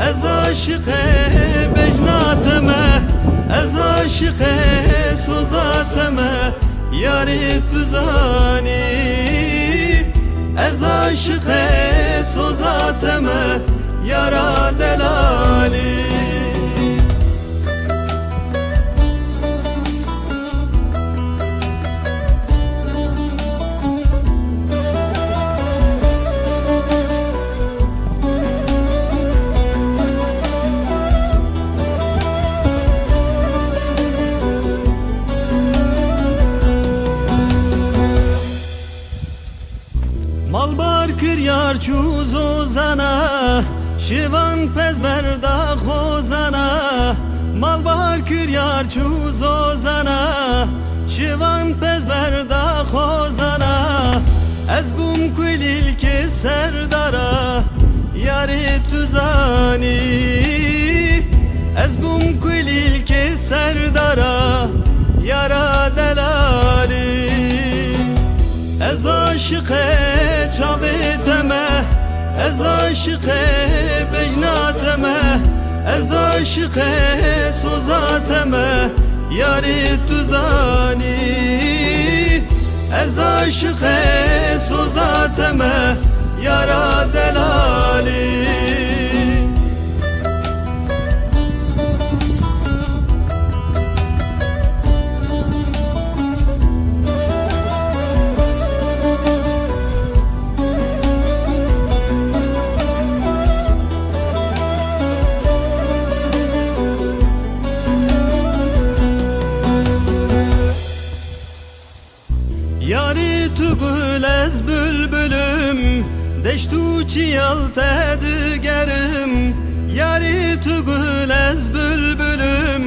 Ez aşıqe bejnateme, ez aşıqe sozateme, yari tuzani. Ez aşıqe sozateme, yara delali. Malbar kir yar çuz ozana, şivan pezberda khozana. Malbar kir yar çuz ozana, şivan pezberda khozana. Ez bum kulil ke serdara, yari tuzani. Ez bum kulil ke serdara, yara delali. Ez aşıqe çaveteme, ez aşıqe bejnateme, ez aşıqe sozateme, yari tuzani. Ez aşıqe sozateme, yara delali. Yari tu gül ez bülbülüm, deştu çiyal tedigerim. Yari tu gül ez bülbülüm,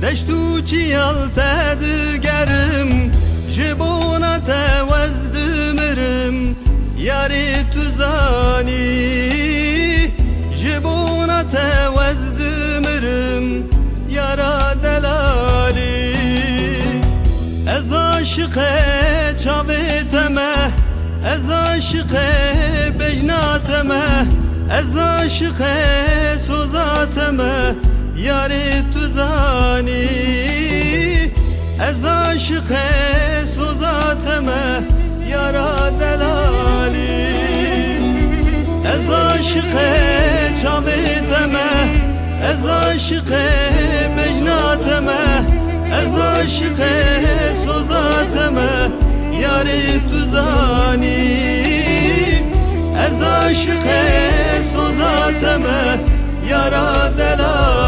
deştu çiyal tedigerim. Jibona tevezdimirim, yari tuzani. Jibona tevezdimirim, yara delali. Ez aşıqe çaveteme, ez aşıqe bejnateme, ez aşıqe sozateme, yari tuzani. Ez aşıqe sozateme, yara delali. Ez aşıqe çaveteme, ez aşıqe bejnateme, ez aşıqe sozateme, yari tuzani. Ez aşıqe sozateme, yara delali.